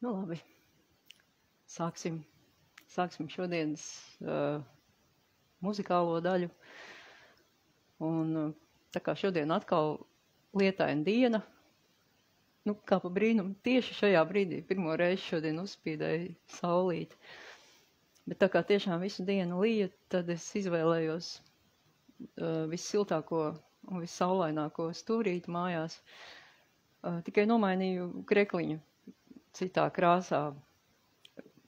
Nu labi, sāksim šodienas muzikālo daļu. Un tā kā šodien atkal lietaina diena, nu kā pa brīnumu, tieši šajā brīdī pirmo reizi šodien uzspīdēja saulīte. Bet tā kā tiešām visu dienu līja, tad es izvēlējos vissiltāko un vissaulaināko stūrīti mājās. Tikai nomainīju krekliņu citā krāsā.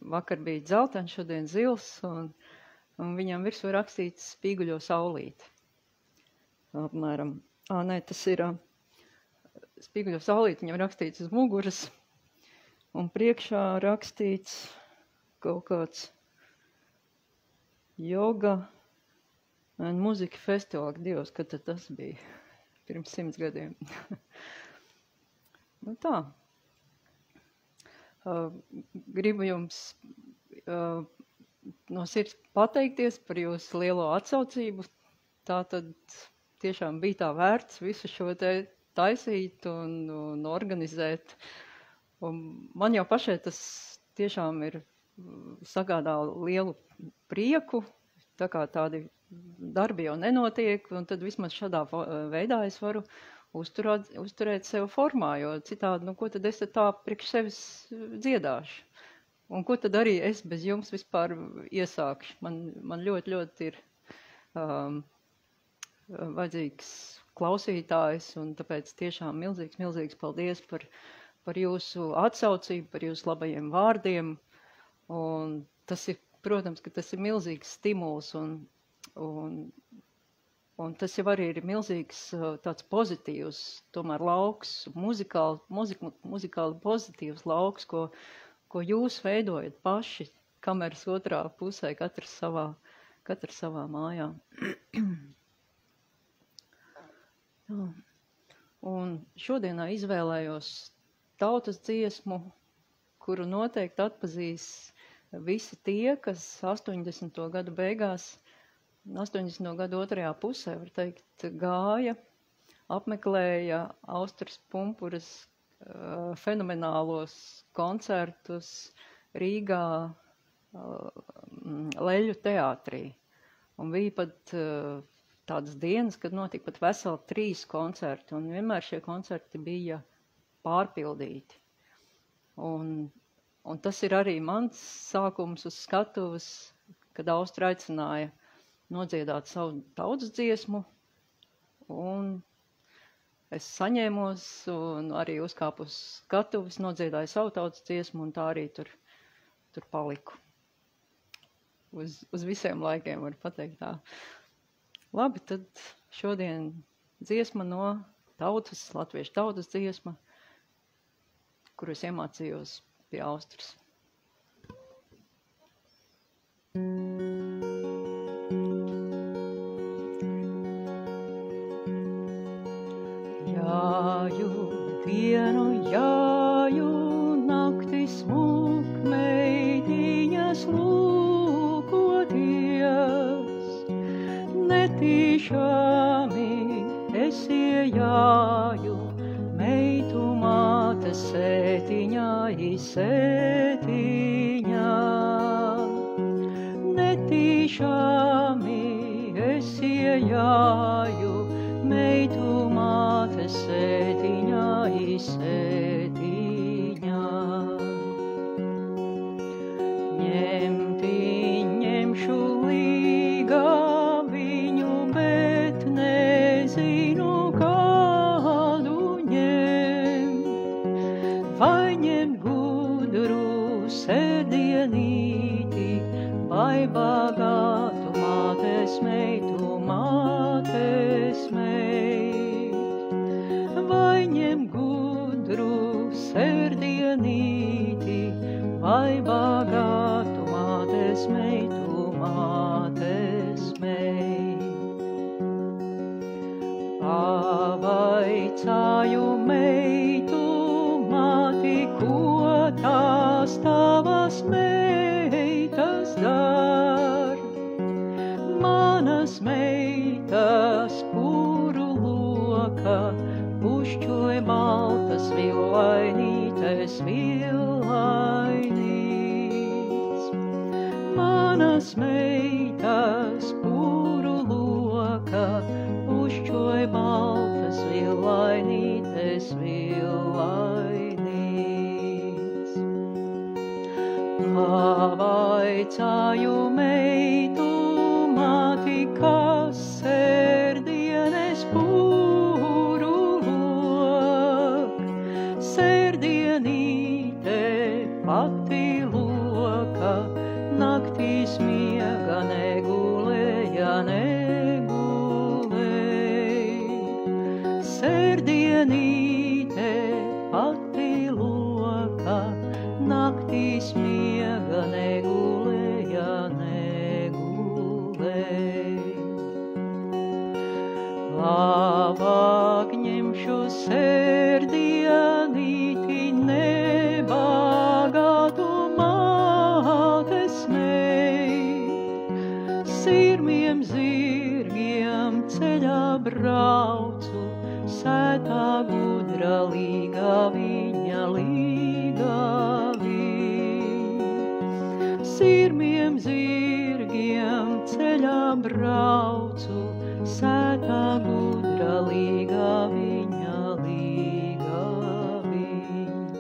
Vakar bija dzeltens, šodien zils, un viņam virsū rakstīts spīguļo saulīti. Apmēram, nē, tas ir spīguļo saulīti, viņam rakstīts uz muguras, un priekšā rakstīts kaut kāds Yoga and Music Festival, Dievs, kad tad tas bija? Pirms 100 gadiem. Nu tā. Gribu jums no sirds pateikties par jūsu lielo atsaucību. Tā tad tiešām bija tā vērts visu šo te taisīt un organizēt. Un man jau pašai tas tiešām ir sagādā lielu prieku, tā kā tādi darbi jau nenotiek, un tad vismaz šādā veidā es varu uzturēt sev formā, jo citādi, nu, ko tad es tā priekš sevis dziedāšu? Un ko tad arī es bez jums vispār iesākšu? Man ļoti ir vajadzīgs klausītājs, un tāpēc tiešām milzīgs paldies par jūsu atsaucību, par jūsu labajiem vārdiem. Un tas ir, protams, ka tas ir milzīgs stimuls, un tas jau arī ir milzīgs tāds pozitīvs, tomēr lauks, muzikāli pozitīvs lauks, ko jūs veidojat paši kameras otrā pusē, katrs savā mājā. Un šodienā izvēlējos tautas dziesmu, kuru noteikti atpazīs visi tie, kas 80. gadu beigās, 80. gadu otrajā pusē, var teikt, gāja, apmeklēja Austras Pumpuras fenomenālos koncertus Rīgā Leļu teātrī. Un bija pat tādas dienas, kad notika pat veseli 3 koncerti, un vienmēr šie koncerti bija pārpildīti. Un tas ir arī mans sākums uz skatuves, kad Austra aicināja nodziedāt savu tautas dziesmu, un es saņēmos un arī uzkāpu uz skatuves, nodziedāju savu tautas dziesmu, un tā arī tur paliku. Uz visiem laikiem, var pateikt tā. Labi, tad šodien dziesma no tautas, latviešu tautas dziesma, kuru es iemācījos pie Austras. Jāju dienu, jāju nakti smuk meitiņas lūkoties, netīšami es iejāju meitu mātes sētiņā, sētiņā. Netīšami es iejāju meitu mātes sētiņā, sētiņā. Ņemšu līgā viņu, bet nezinu, kādu ņemt. Vai ņemt gudru sēdienīti, vai bagātu mātes meitu, mātes meitu. Vai ņemt gudru sēdienīti, vai bagātu mātes meitu, mātes meitu. Pavaicāju meitu māti, ko tās tavas meitas dar. Manas meitas puru loka pušķoja baltas villainītes villainītes. Manas meitas puru loka, pušķoja baltas villainītes villainītes. Pavaicāju meitu mati, kas sērdienes puru lok, sērdienīte pati loka, naktīs miega negulēja, negulēja. Sērdienīte pati loka, naktīs miega negulēja, negulēja. Labāk ņemšu sērdienīti nebagātu mātes meitu, sirmiem zirgiem ceļā braucu, sētā gudra līga viņa, līga viņa. Sirmiem zirgiem ceļā braucu, sētā gudra līga viņa, līga viņa.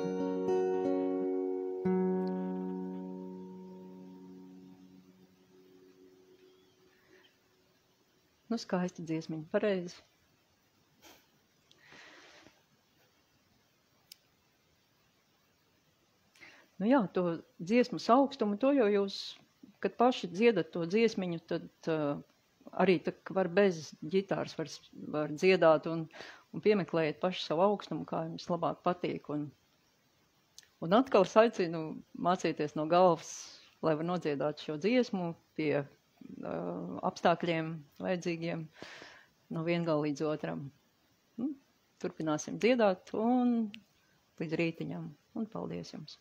Nu, skaista dziesmiņa, pareizi. Nu jā, to dziesmas augstumu, to jau jūs, kad paši dziedat to dziesmiņu, tad arī var bez ģitāras var dziedāt un piemeklējiet paši savu augstumu, kā jums labāk patīk. Un atkal es aicinu mācīties no galvas, lai var nodziedāt šo dziesmu pie apstākļiem vajadzīgiem no viena gala līdz otram. Turpināsim dziedāt un līdz rītiņam. Un paldies jums!